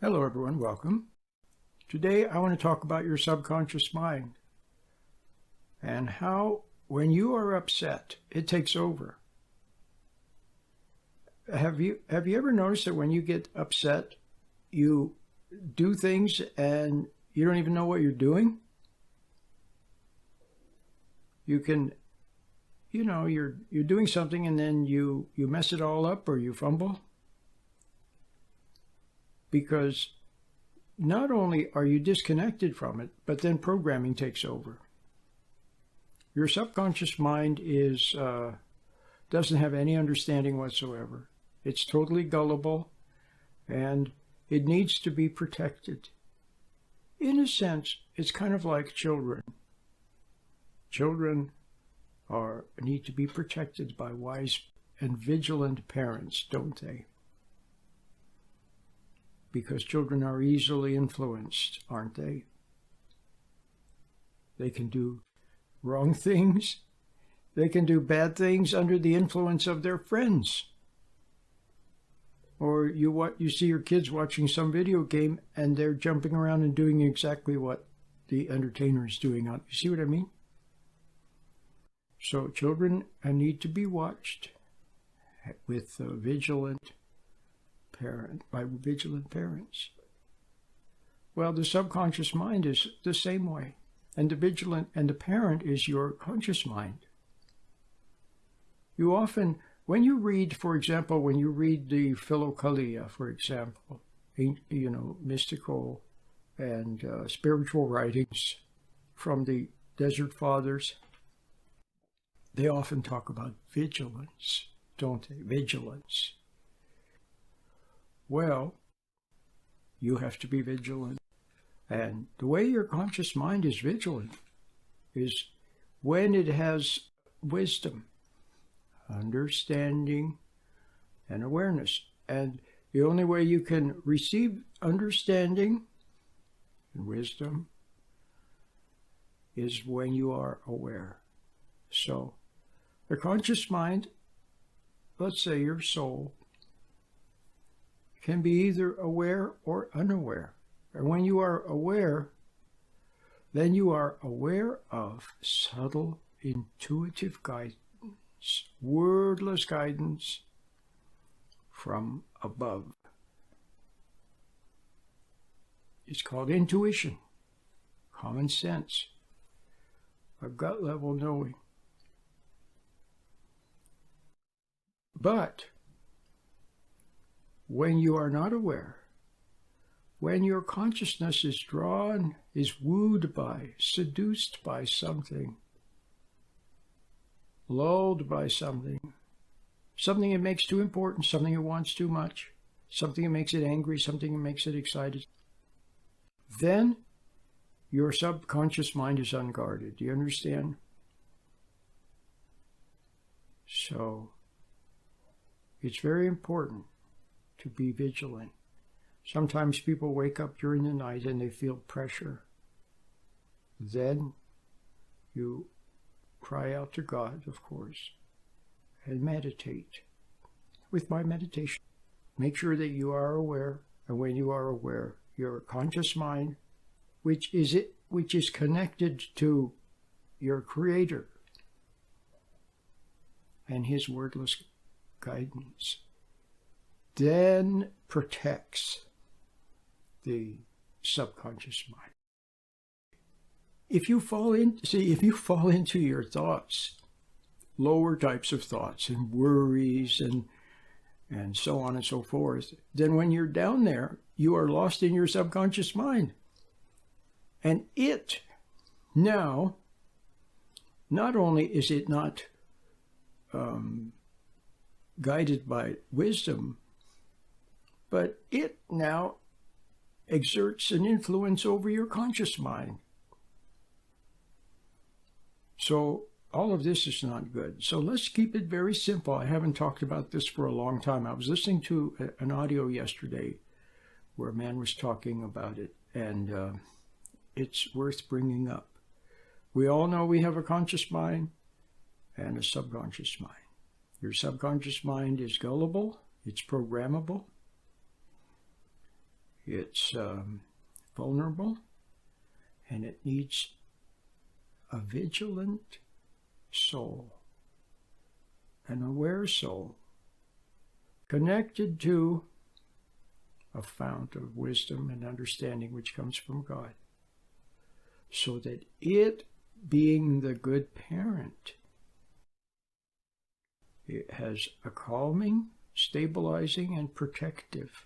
Hello everyone, welcome. Today I want to talk about your subconscious mind and how when you are upset, it takes over. Have you ever noticed that when you get upset, you do things and you don't even know what you're doing? You can, you're doing something and then you mess it all up or you fumble. Because not only are you disconnected from it, but then programming takes over. Your subconscious mind doesn't have any understanding whatsoever. It's totally gullible, and it needs to be protected. In a sense, it's kind of like children. Children need to be protected by wise and vigilant parents, don't they? Because children are easily influenced, aren't they? They can do wrong things. They can do bad things under the influence of their friends. Or you see your kids watching some video game and they're jumping around and doing exactly what the entertainer is doing. You see what I mean? So children need to be watched with vigilant parents. Well, the subconscious mind is the same way, and the parent is your conscious mind. You often, when you read the Philokalia, for example, mystical and spiritual writings from the Desert Fathers, they often talk about vigilance, don't they? Vigilance. Well, you have to be vigilant. And the way your conscious mind is vigilant is when it has wisdom, understanding, and awareness. And the only way you can receive understanding and wisdom is when you are aware. So, the conscious mind, let's say your soul, can be either aware or unaware. And when you are aware, then you are aware of subtle, intuitive guidance, wordless guidance from above. It's called intuition, common sense, a gut level knowing. But when you are not aware, when your consciousness is wooed by, seduced by something, lulled by something it makes too important, something it wants too much, something that makes it angry, something that makes it excited, then your subconscious mind is unguarded. Do you understand? So, it's very important to be vigilant. Sometimes people wake up during the night and they feel pressure. Then you cry out to God, of course, and meditate. With my meditation, make sure that you are aware, and when you are aware, your conscious mind, which is connected to your Creator and His wordless guidance, then protects the subconscious mind. If you fall into your thoughts, lower types of thoughts and worries and so on and so forth, then when you're down there, you are lost in your subconscious mind. And it now, not only is it not guided by wisdom, but it now exerts an influence over your conscious mind. So all of this is not good. So let's keep it very simple. I haven't talked about this for a long time. I was listening to an audio yesterday where a man was talking about it, and it's worth bringing up. We all know we have a conscious mind and a subconscious mind. Your subconscious mind is gullible, it's programmable, It's vulnerable, and it needs a vigilant soul, an aware soul, connected to a fount of wisdom and understanding which comes from God, so that it, being the good parent, it has a calming, stabilizing, and protective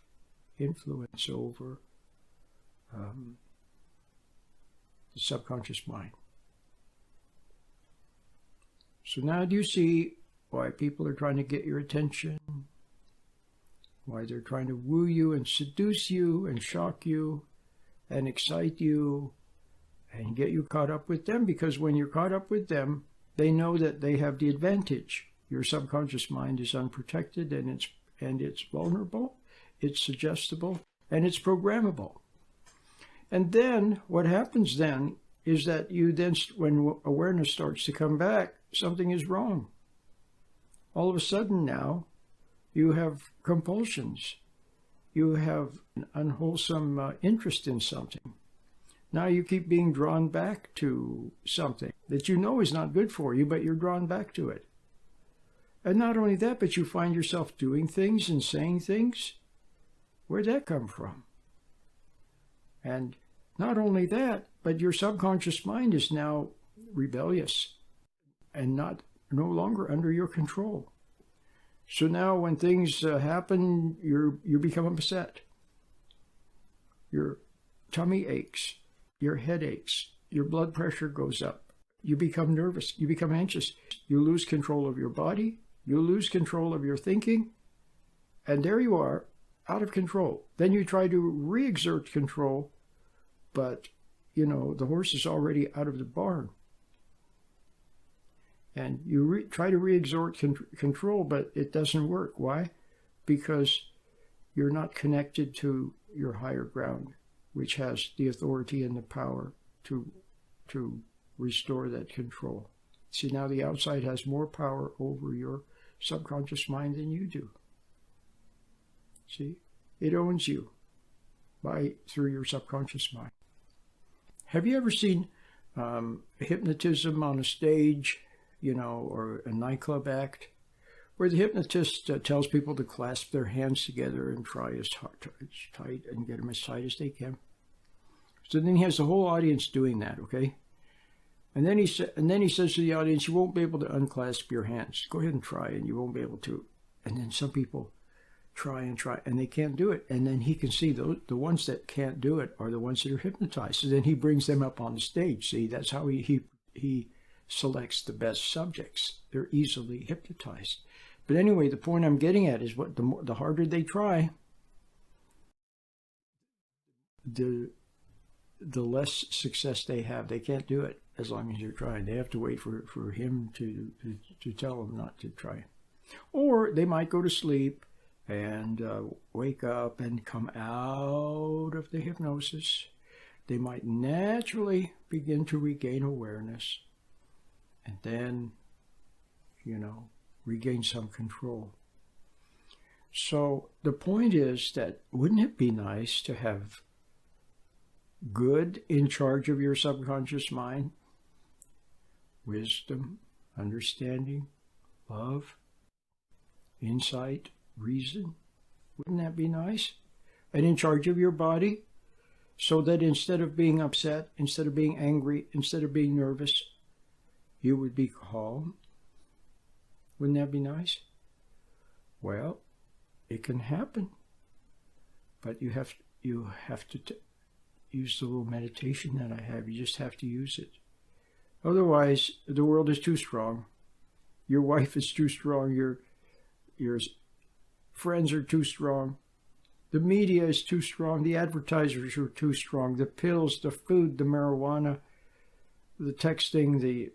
influence over the subconscious mind. So now do you see why people are trying to get your attention? Why they're trying to woo you and seduce you and shock you and excite you and get you caught up with them? Because when you're caught up with them, they know that they have the advantage. Your subconscious mind is unprotected, and it's vulnerable, it's suggestible, and it's programmable. And then what happens then is that you then, when awareness starts to come back, something is wrong. All of a sudden now, you have compulsions. You have an unwholesome interest in something. Now you keep being drawn back to something that you know is not good for you, but you're drawn back to it. And not only that, but you find yourself doing things and saying things. Where'd that come from? And not only that, but your subconscious mind is now rebellious and no longer under your control. So now when things happen, you become upset. Your tummy aches, your head aches, your blood pressure goes up. You become nervous, you become anxious. You lose control of your body, you lose control of your thinking, and there you are, out of control. Then you try to re-exert control, but, the horse is already out of the barn. And you try to re-exert control, but it doesn't work. Why? Because you're not connected to your higher ground, which has the authority and the power to restore that control. See, now the outside has more power over your subconscious mind than you do. See? It owns you through your subconscious mind. Have you ever seen hypnotism on a stage, or a nightclub act, where the hypnotist tells people to clasp their hands together and try as tight and get them as tight as they can? So then he has the whole audience doing that, okay? And then he says to the audience, you won't be able to unclasp your hands. Go ahead and try, and you won't be able to. And then some people try, and they can't do it. And then he can see the ones that can't do it are the ones that are hypnotized. So then he brings them up on the stage. See, that's how he selects the best subjects. They're easily hypnotized. But anyway, the point I'm getting at is the harder they try, the less success they have. They can't do it as long as you're trying. They have to wait for him to tell them not to try. Or they might go to sleep and wake up and come out of the hypnosis. They might naturally begin to regain awareness and then, regain some control. So the point is that wouldn't it be nice to have good in charge of your subconscious mind? Wisdom, understanding, love, insight, reason. Wouldn't that be nice? And in charge of your body, so that instead of being upset, instead of being angry, instead of being nervous, you would be calm. Wouldn't that be nice? Well, it can happen, but you have to use the little meditation that I have. You just have to use it. Otherwise, the world is too strong. Your wife is too strong. Your friends are too strong. The media is too strong. The advertisers are too strong. The pills, the food, the marijuana, the texting, the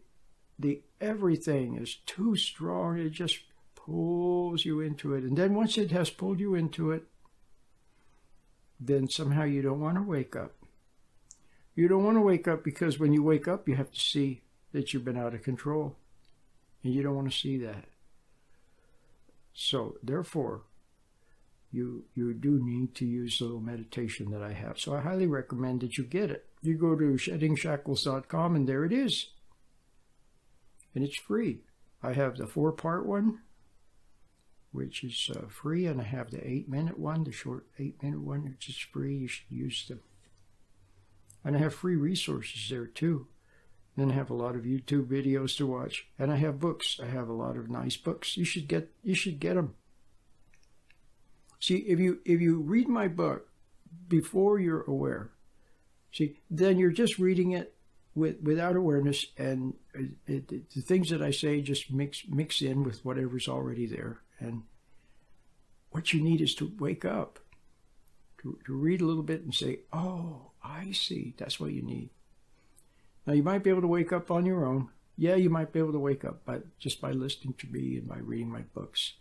everything is too strong. It just pulls you into it. And then once it has pulled you into it, then somehow you don't want to wake up. You don't want to wake up because when you wake up, you have to see that you've been out of control. And you don't want to see that. So, therefore, you do need to use the little meditation that I have. So I highly recommend that you get it. You go to sheddingshackles.com and there it is. And it's free. I have the 4-part one, which is free, and I have the 8-minute one, the short 8-minute one, which is free. You should use them. And I have free resources there too. Then I have a lot of YouTube videos to watch, and I have books. I have a lot of nice books. You should get them. See, if you read my book before you're aware, see, then you're just reading it without awareness, and the things that I say just mix in with whatever's already there. And what you need is to wake up, to read a little bit and say, oh, I see. That's what you need. Now, you might be able to wake up on your own. Yeah, you might be able to wake up just by listening to me and by reading my books.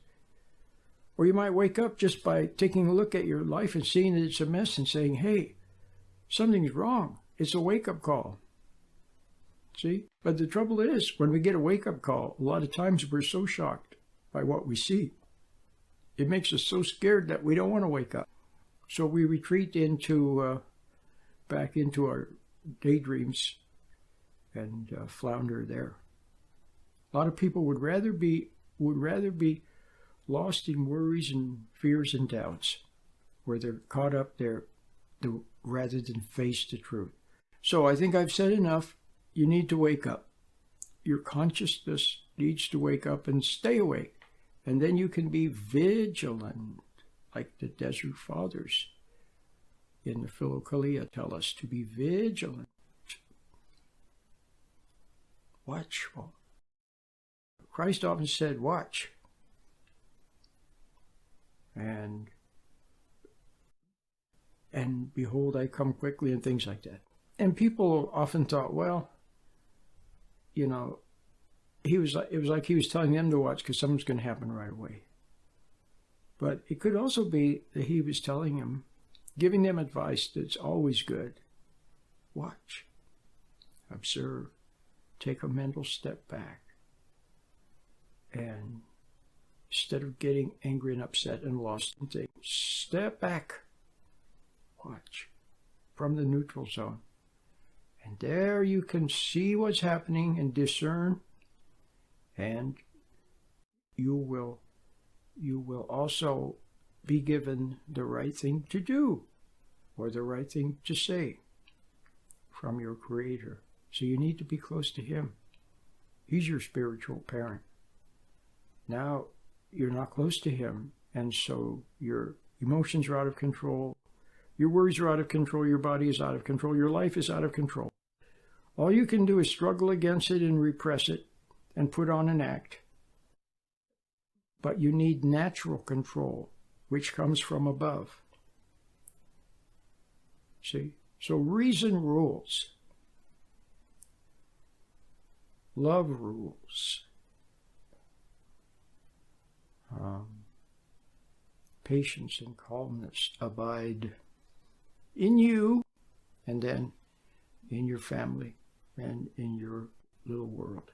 Or you might wake up just by taking a look at your life and seeing that it's a mess and saying, hey, something's wrong. It's a wake-up call. See? But the trouble is, when we get a wake-up call, a lot of times we're so shocked by what we see. It makes us so scared that we don't want to wake up. So we retreat back into our daydreams and flounder there. A lot of people would rather be lost in worries and fears and doubts, where they're caught up there rather than face the truth. So I think I've said enough. You need to wake up. Your consciousness needs to wake up and stay awake. And then you can be vigilant, like the Desert Fathers in the Philokalia tell us to be vigilant, watchful. Christ often said, watch. And behold, I come quickly, and things like that. And people often thought, well, you know, it was like he was telling them to watch because something's going to happen right away. But it could also be that he was telling them, giving them advice that's always good. Watch, observe, take a mental step back. And instead of getting angry and upset and lost and things, step back, watch from the neutral zone. And there you can see what's happening and discern, and you will also be given the right thing to do or the right thing to say from your Creator. So you need to be close to Him. He's your spiritual parent. Now you're not close to Him, and so your emotions are out of control. Your worries are out of control. Your body is out of control. Your life is out of control. All you can do is struggle against it and repress it and put on an act. But you need natural control, which comes from above. See? So reason rules. Love rules. Patience and calmness abide in you, and then in your family and in your little world.